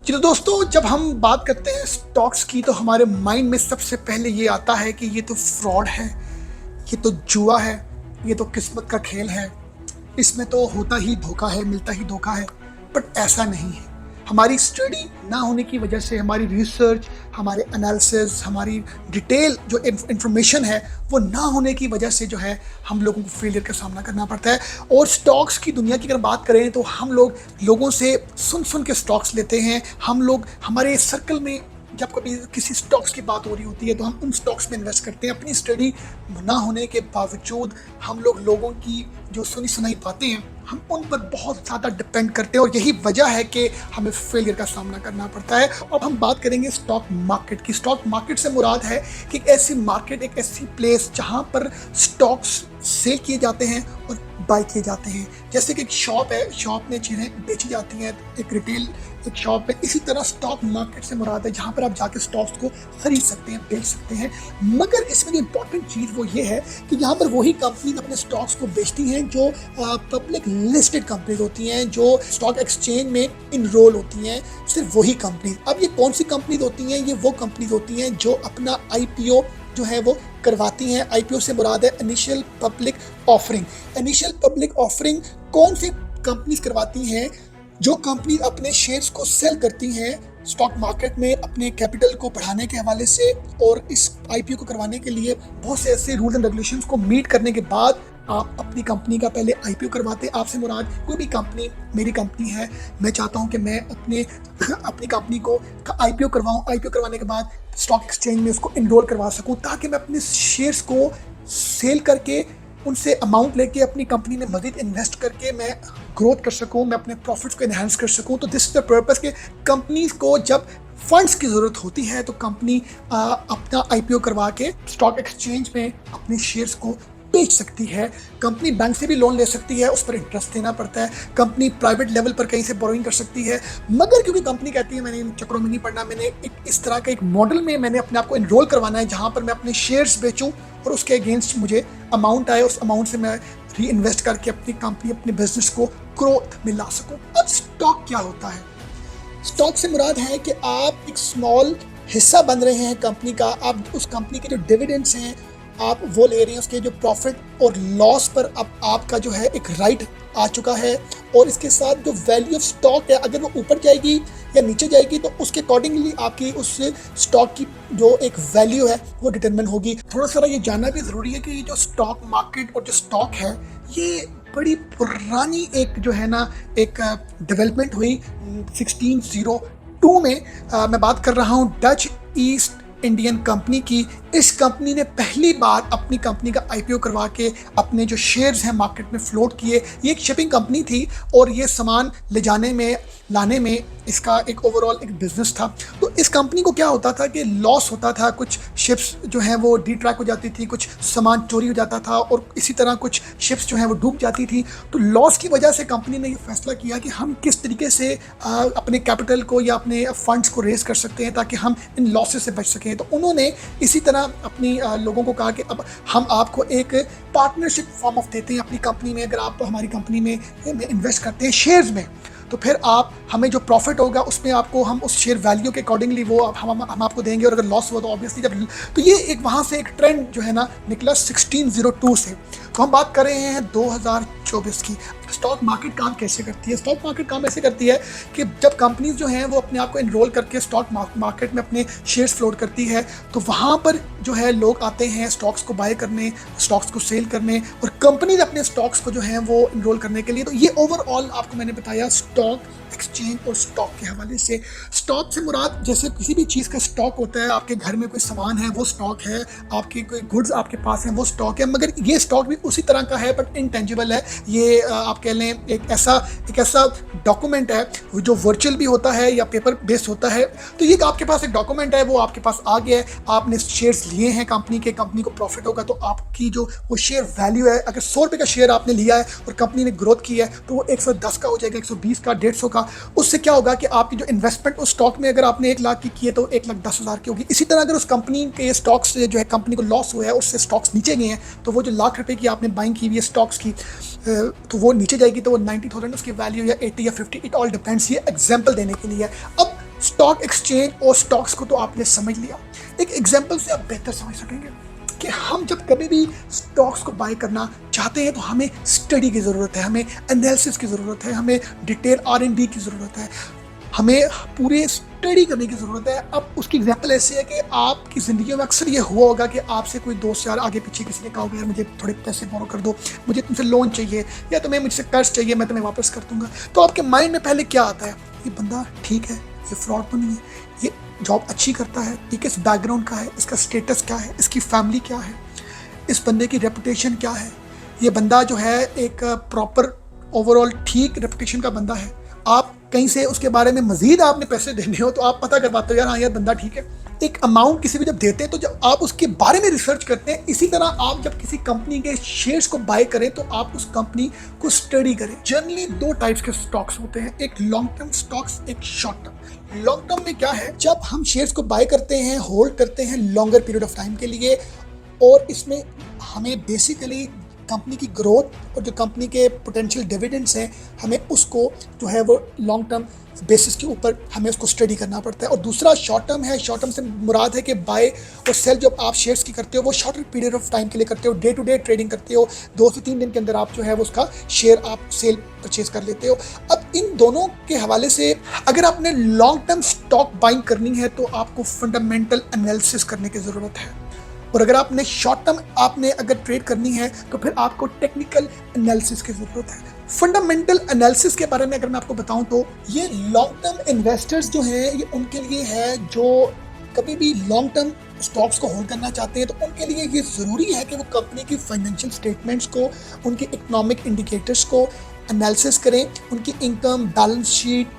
जी तो दोस्तों, जब हम बात करते हैं स्टॉक्स की तो हमारे माइंड में सबसे पहले ये आता है कि ये तो फ्रॉड है, ये तो जुआ है, ये तो किस्मत का खेल है, इसमें तो होता ही धोखा है, मिलता ही धोखा है। बट ऐसा नहीं है। हमारी स्टडी ना होने की वजह से, हमारी रिसर्च, हमारे एनालिसिस, हमारी डिटेल जो इंफॉर्मेशन है वो ना होने की वजह से जो है हम लोगों को फेलियर का सामना करना पड़ता है। और स्टॉक्स की दुनिया की अगर बात करें तो हम लोग लोगों से सुन सुन के स्टॉक्स लेते हैं। हम लोग हमारे सर्कल में जब कभी किसी स्टॉक्स की बात हो रही होती है तो हम उन स्टॉक्स में इन्वेस्ट करते हैं। अपनी स्टडी ना होने के बावजूद हम लोगों की जो सुनी सुनाई बातें हैं हम उन पर बहुत ज़्यादा डिपेंड करते हैं और यही वजह है कि हमें फेलियर का सामना करना पड़ता है। अब हम बात करेंगे स्टॉक मार्केट की। स्टॉक मार्केट से मुराद है कि एक ऐसी मार्केट, एक ऐसी प्लेस जहां पर स्टॉक्स सेल किए जाते हैं और बाय किए जाते हैं। जैसे कि एक शॉप है, शॉप में चीज़ें बेची जाती हैं, एक रिटेल एक शॉप है। इसी तरह स्टॉक मार्केट से मुराद है जहां पर आप जाके स्टॉक्स को खरीद सकते हैं, बेच सकते हैं। मगर इसमें जो इम्पोर्टेंट चीज़ वो ये है कि यहाँ पर वही कंपनी अपने स्टॉक्स को बेचती हैं जो पब्लिक लिस्टेड कंपनीज होती हैं, जो स्टॉक एक्सचेंज में इनरोल होती हैं, सिर्फ वही कंपनी। अब ये कौन सी कंपनीज होती हैं? ये वो कंपनीज होती हैं जो अपना IPO जो है वो करवाती हैं। IPO से मुराद है initial public offering. Initial public offering कौन सी कंपनीज करवाती हैं? जो कंपनी अपने शेयर्स को सेल करती हैं स्टॉक मार्केट में अपने कैपिटल को बढ़ाने के हवाले से, और इस IPO को करवाने के लिए बहुत से ऐसे रूल्स एंड रेगुलेशंस को मीट करने के बाद आप अपनी कंपनी का पहले IPO करवाते हैं। आपसे मुराद कोई भी कंपनी, मेरी कंपनी है, मैं चाहता हूं कि मैं अपनी कंपनी को IPO करवाऊं। IPO करवाने के बाद स्टॉक एक्सचेंज में उसको इनरोल करवा सकूं ताकि मैं अपने शेयर्स को सेल करके उनसे अमाउंट लेके अपनी कंपनी में मज़ीद इन्वेस्ट करके मैं ग्रोथ कर सकूं, मैं अपने प्रॉफिट्स को इन्हांस कर सकूं। तो दिस इज द पर्पस कि कंपनीज को जब फंड्स की ज़रूरत होती है तो कंपनी अपना IPO करवा के स्टॉक एक्सचेंज में अपने शेयर्स को बेच सकती है। कंपनी बैंक से भी लोन ले सकती है, उस पर इंटरेस्ट देना पड़ता है। कंपनी प्राइवेट लेवल पर कहीं से बोरोइंग कर सकती है। मगर क्योंकि कंपनी कहती है मैंने इन चक्रों में नहीं पड़ना, मैंने एक इस तरह का एक मॉडल में मैंने अपने आप को इनरोल करवाना है जहां पर मैं अपने शेयर्स बेचूं और उसके अगेंस्ट मुझे अमाउंट आए, उस अमाउंट से मैं री इन्वेस्ट करके अपनी कंपनी, अपने बिजनेस को ग्रोथ में ला सकूं। अब स्टॉक क्या होता है? स्टॉक से मुराद है कि आप एक स्मॉल हिस्सा बन रहे हैं कंपनी का। आप उस कंपनी के जो डिविडेंड्स हैं आप वो ले रहे हैं, उसके जो प्रॉफिट और लॉस पर अब आपका जो है एक राइट आ चुका है। और इसके साथ जो वैल्यू ऑफ स्टॉक है, अगर वो ऊपर जाएगी या नीचे जाएगी तो उसके अकॉर्डिंगली आपकी उस स्टॉक की जो एक वैल्यू है वो डिटरमिन होगी। थोड़ा सा ये जानना भी ज़रूरी है कि ये जो स्टॉक मार्केट और जो स्टॉक है ये बड़ी पुरानी एक जो है ना एक डेवलपमेंट हुई 1602 में। मैं बात कर रहा हूँ डच ईस्ट इंडियन कंपनी की। इस कंपनी ने पहली बार अपनी कंपनी का IPO करवा के अपने जो शेयर्स हैं मार्केट में फ्लोट किए। ये एक शिपिंग कंपनी थी और ये सामान ले जाने में, लाने में इसका एक ओवरऑल एक बिजनेस था। तो इस कंपनी को क्या होता था कि लॉस होता था, कुछ शिप्स जो हैं वो डिट्रैक हो जाती थी, कुछ सामान चोरी हो जाता था और इसी तरह कुछ शिप्स जो हैं वो डूब जाती थी। तो लॉस की वजह से कंपनी ने ये फैसला किया कि हम किस तरीके से अपने कैपिटल को या अपने फंड्स को रेज कर सकते हैं ताकि हम इन लॉसेस से बच सकें। तो उन्होंने इसी तरह अपनी लोगों को कहा कि अब हम आपको एक पार्टनरशिप फॉर्म ऑफ देते हैं अपनी कंपनी में। अगर आप हमारी कंपनी में इन्वेस्ट करते हैं शेयर्स में तो फिर आप हमें जो प्रॉफिट होगा उसमें आपको हम उस शेयर वैल्यू के अकॉर्डिंगली वो हम आपको देंगे, और अगर लॉस हुआ तो ऑब्वियसली जब तो ये एक वहाँ से एक ट्रेंड जो है ना निकला 1602 से। तो हम बात कर रहे हैं 2024 की। स्टॉक मार्केट काम कैसे करती है? स्टॉक मार्केट काम ऐसे करती है कि जब कंपनीज जो हैं वो अपने आप को इनरोल करके स्टॉक मार्केट में अपने शेयर्स फ्लोट करती है तो वहाँ पर जो है लोग आते हैं स्टॉक्स को बाय करने, स्टॉक्स को सेल करने, और कंपनीज अपने स्टॉक्स को जो है वो इनरोल करने के लिए। तो ये ओवरऑल आपको मैंने बताया स्टॉक एक्सचेंज और स्टॉक के हवाले से। स्टॉक से मुराद जैसे किसी भी चीज़ का स्टॉक होता है, आपके घर में कोई सामान है वो स्टॉक है, आपके कोई गुड्स आपके पास हैं वो स्टॉक है। मगर ये स्टॉक भी उसी तरह का है बट इनटेंजिबल है। ये आप कह लें एक ऐसा डॉक्यूमेंट है जो वर्चुअल भी होता है या पेपर बेस्ड होता है। तो ये आपके पास एक डॉक्यूमेंट है, वो आपके पास आ गया है, आपने शेयर्स लिए हैं कंपनी के, कंपनी को प्रॉफिट होगा तो आपकी जो वो शेयर वैल्यू है, अगर 100 रुपये का शेयर आपने लिया है और कंपनी ने ग्रोथ की है तो वो 110 का हो जाएगा, 120 का, 150 का। उससे क्या होगा कि आपकी जो इन्वेस्टमेंट उस स्टॉक में अगर आपने 1 लाख की है तो 1,10,000 की होगी। इसी तरह अगर उस कंपनी के स्टॉक्स से जो है कंपनी को लॉस हुआ है, उससे स्टॉक्स नीचे गए हैं तो वो जो लाख रुपए की आपने बाइंग की हुई है स्टॉक्स की तो वो नीचे जाएगी तो वो 90,000 उसकी वैल्यू या 80 या 50, इट ऑल डिपेंड्स। ये एग्जाम्पल देने के लिए है। अब स्टॉक एक्सचेंज और स्टॉक्स को तो आपने समझ लिया। एक एग्जांपल से आप बेहतर समझ सकेंगे कि हम जब कभी भी स्टॉक्स को बाय करना चाहते हैं तो हमें स्टडी की ज़रूरत है, हमें एनालिसिस की ज़रूरत है, हमें डिटेल R&D की ज़रूरत है, हमें पूरे स्टडी करने की ज़रूरत है। अब उसकी एग्जांपल ऐसी है कि आपकी ज़िंदगी में अक्सर ये हुआ होगा कि आपसे कोई दोस्त यार आगे पीछे किसी ने कहा होगा यार मुझे थोड़े पैसे बोरो कर दो, मुझे तुमसे लोन चाहिए या तुम्हें मुझसे कर्ज चाहिए, मैं तुम्हें वापस कर दूंगा। तो आपके माइंड में पहले क्या आता है, ये बंदा ठीक है, ये फ्रॉड तो नहीं है, ये जॉब अच्छी करता है, ठीक है, इस बैकग्राउंड का है, इसका स्टेटस क्या है, इसकी फैमिली क्या है, इस बंदे की रेपुटेशन क्या है, ये बंदा जो है एक प्रॉपर ओवरऑल ठीक रेपुटेशन का बंदा है। आप कहीं से उसके बारे में मजीद आपने पैसे देने हो तो आप पता कर पाते हो यार हाँ यार बंदा ठीक है। एक अमाउंट किसी भी जब देते हैं तो जब आप उसके बारे में रिसर्च करते हैं, इसी तरह आप जब किसी कंपनी के शेयर्स को बाय करें तो आप उस कंपनी को स्टडी करें। जनरली दो टाइप्स के स्टॉक्स होते हैं, एक लॉन्ग टर्म स्टॉक्स, एक शॉर्ट टर्म। लॉन्ग टर्म में क्या है, जब हम शेयर्स को बाय करते हैं, होल्ड करते हैं लॉन्गर पीरियड ऑफ टाइम के लिए, और इसमें हमें बेसिकली कंपनी की ग्रोथ और जो कंपनी के पोटेंशियल डिविडेंड्स हैं हमें उसको जो है वो लॉन्ग टर्म बेसिस के ऊपर हमें उसको स्टडी करना पड़ता है। और दूसरा शॉर्ट टर्म है। शॉर्ट टर्म से मुराद है कि बाय और सेल जो आप शेयर्स की करते हो वो शॉर्टर पीरियड ऑफ टाइम के लिए करते हो, डे टू डे ट्रेडिंग करते हो, 2 से 3 दिन के अंदर आप जो है वो उसका शेयर आप सेल परचेज कर लेते हो। अब इन दोनों के हवाले से अगर आपने लॉन्ग टर्म स्टॉक बाइंग करनी है तो आपको फंडामेंटल एनालिसिस करने की ज़रूरत है, और अगर आपने शॉर्ट टर्म आपने अगर ट्रेड करनी है तो फिर आपको टेक्निकल एनालिसिस की ज़रूरत है। फंडामेंटल एनालिसिस के बारे में अगर मैं आपको बताऊं तो ये लॉन्ग टर्म इन्वेस्टर्स जो हैं ये उनके लिए है जो कभी भी लॉन्ग टर्म स्टॉक्स को होल्ड करना चाहते हैं। तो उनके लिए ये ज़रूरी है कि वो कंपनी की फाइनेंशियल स्टेटमेंट्स को, उनके इकोनॉमिक इंडिकेटर्स को एनालिसिस करें, उनकी income, balance sheet,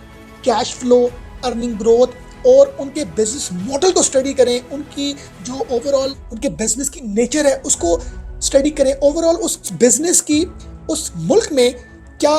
cash flow, earning growth और उनके बिजनेस मॉडल को स्टडी करें, उनकी जो ओवरऑल उनके बिजनेस की नेचर है उसको स्टडी करें, ओवरऑल उस बिजनेस की उस मुल्क में क्या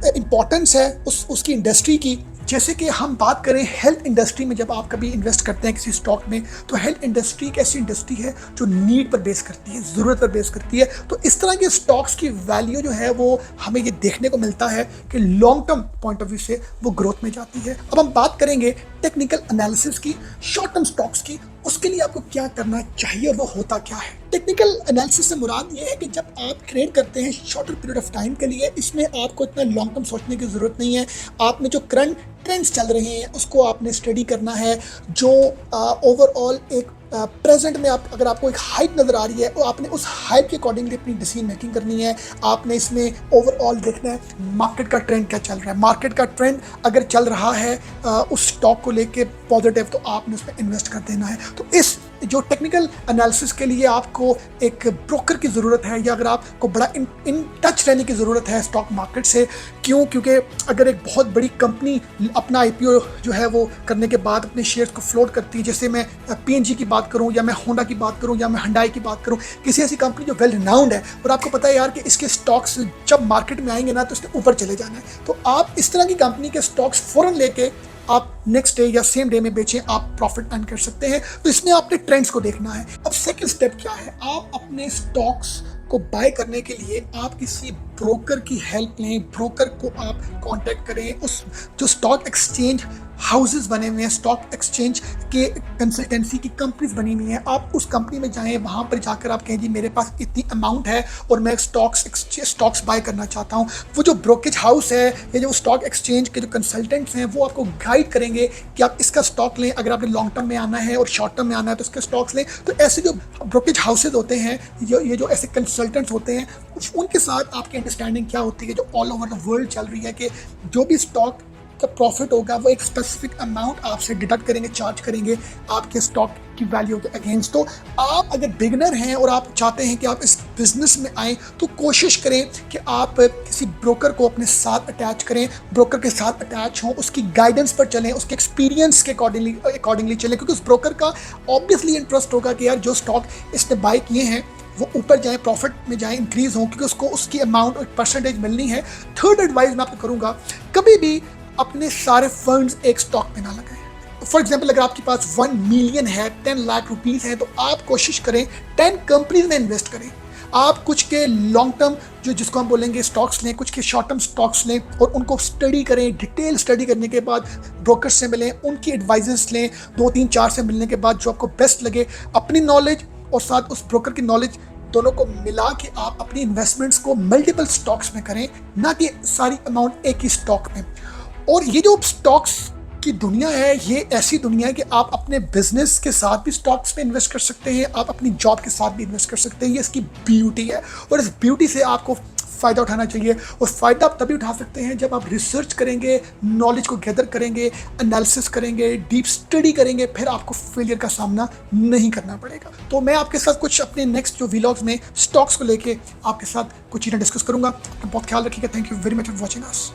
इम्पोर्टेंस है उसकी इंडस्ट्री की। जैसे कि हम बात करें हेल्थ इंडस्ट्री में, जब आप कभी इन्वेस्ट करते हैं किसी स्टॉक में तो हेल्थ इंडस्ट्री एक ऐसी इंडस्ट्री है जो नीड पर बेस करती है, ज़रूरत पर बेस करती है। तो इस तरह के स्टॉक्स की वैल्यू जो है वो हमें ये देखने को मिलता है कि long term point of view से वो ग्रोथ में जाती है। अब हम बात करेंगे टेक्निकल एनालिसिस की, शॉर्ट टर्म स्टॉक्स की। उसके लिए आपको क्या करना चाहिए और वो होता क्या है। टेक्निकल एनालिसिस से मुराद ये है कि जब आप ट्रेड करते हैं शॉर्टर पीरियड ऑफ टाइम के लिए, इसमें आपको इतना लॉन्ग टर्म सोचने की ज़रूरत नहीं है। आपने जो करंट ट्रेंड्स चल रहे हैं उसको आपने स्टडी करना है। जो ओवरऑल एक प्रेजेंट में आप अगर आपको एक हाइप नज़र आ रही है तो आपने उस हाइप के अकॉर्डिंगली अपनी डिसीजन मेकिंग करनी है। आपने इसमें ओवरऑल देखना है मार्केट का ट्रेंड क्या चल रहा है। मार्केट का ट्रेंड अगर चल रहा है उस स्टॉक को लेके पॉजिटिव तो आपने उसमें इन्वेस्ट कर देना है। तो इस जो टेक्निकल एनालिसिस के लिए आपको एक ब्रोकर की ज़रूरत है या अगर आपको बड़ा इन टच रहने की ज़रूरत है स्टॉक मार्केट से। क्यों? क्योंकि अगर एक बहुत बड़ी कंपनी अपना IPO जो है वो करने के बाद अपने शेयर्स को फ्लोट करती है, जैसे मैं PNG की बात करूं या मैं होंडा की बात करूं या मैं Hyundai की बात करूं, किसी ऐसी कंपनी जो वेल रिनाउंड है और आपको पता है यार कि इसके स्टॉक्स जब मार्केट में आएंगे ना तो इसके ऊपर चले जाना है, तो आप इस तरह की कंपनी के स्टॉक्स फ़ौरन लेके आप नेक्स्ट डे या सेम डे में बेचें, आप प्रॉफिट अर्न कर सकते हैं। तो इसमें आपने ट्रेंड्स को देखना है। अब सेकंड स्टेप क्या है, आप अपने स्टॉक्स को बाय करने के लिए आप किसी ब्रोकर की हेल्प लें, ब्रोकर को आप कांटेक्ट करें। उस जो स्टॉक एक्सचेंज हाउसेस बने हुए हैं, स्टॉक एक्सचेंज के कंसल्टेंसी की कंपनीज बनी हुई हैं, आप उस कंपनी में जाएं, वहाँ पर जाकर आप कहें जी मेरे पास इतनी अमाउंट है और मैं स्टॉक्स बाय करना चाहता हूँ। वो जो ब्रोकेज हाउस है या जो स्टॉक एक्सचेंज के जो कंसल्टेंट्स हैं वो आपको गाइड करेंगे कि आप इसका स्टॉक लें। अगर आपने लॉन्ग टर्म में आना है और शॉर्ट टर्म में आना है तो इसके स्टॉक्स लें। तो ऐसे जो ब्रोकेज हाउसेज होते हैं, ये जो ऐसे कंसल्टेंट्स होते हैं, उनके साथ आपकी अंडरस्टैंडिंग क्या होती है जो ऑल ओवर द वर्ल्ड चल रही है कि जो भी स्टॉक का प्रॉफिट होगा वो एक स्पेसिफिक अमाउंट आपसे डिडक्ट करेंगे, चार्ज करेंगे आपके स्टॉक की वैल्यू के अगेंस्ट। तो आप अगर बिगनर हैं और आप चाहते हैं कि आप इस बिजनेस में आएँ तो कोशिश करें कि आप किसी ब्रोकर को अपने साथ अटैच करें, ब्रोकर के साथ अटैच हों, उसकी गाइडेंस पर चलें, उसके एक्सपीरियंस के अकॉर्डिंगली चलें, क्योंकि उस ब्रोकर का ऑब्वियसली इंटरेस्ट होगा कि यार जो स्टॉक इसने बाय किए हैं वो ऊपर जाए, प्रॉफिट में जाए, इंक्रीज हो, क्योंकि उसको उसकी अमाउंट और परसेंटेज मिलनी है। थर्ड एडवाइस मैं आपको करूँगा, कभी भी अपने सारे फंड्स एक स्टॉक में ना लगाएं। फॉर एग्जांपल अगर आपके पास 1 मिलियन है, 10 लाख रुपीस है, तो आप कोशिश करें 10 कंपनीज में इन्वेस्ट करें। आप कुछ के लॉन्ग टर्म जो जिसको हम बोलेंगे स्टॉक्स लें, कुछ के शॉर्ट टर्म स्टॉक्स लें और उनको स्टडी करें। डिटेल स्टडी करने के बाद ब्रोकर से मिलें, उनकी एडवाइजेस लें, 2 3 4 से मिलने के बाद जो आपको बेस्ट लगे, अपनी नॉलेज और साथ उस ब्रोकर की नॉलेज दोनों को मिला के आप अपनी इन्वेस्टमेंट्स को मल्टीपल स्टॉक्स में करें, ना कि सारी अमाउंट एक ही स्टॉक में। और ये जो स्टॉक्स की दुनिया है, ये ऐसी दुनिया है कि आप अपने बिजनेस के साथ भी स्टॉक्स में इन्वेस्ट कर सकते हैं, आप अपनी जॉब के साथ भी इन्वेस्ट कर सकते हैं। ये इसकी ब्यूटी है और इस ब्यूटी से आपको फ़ायदा उठाना चाहिए। और फ़ायदा आप तभी उठा सकते हैं जब आप रिसर्च करेंगे, नॉलेज को गैदर करेंगे, एनालिसिस करेंगे, डीप स्टडी करेंगे, फिर आपको फेलियर का सामना नहीं करना पड़ेगा। तो मैं आपके साथ कुछ अपने नेक्स्ट जो व्लॉग्स में स्टॉक्स को लेके आपके साथ कुछ चीज़ें डिस्कस करूंगा। अपना बहुत ख्याल रखिएगा। Thank you very much for watching us.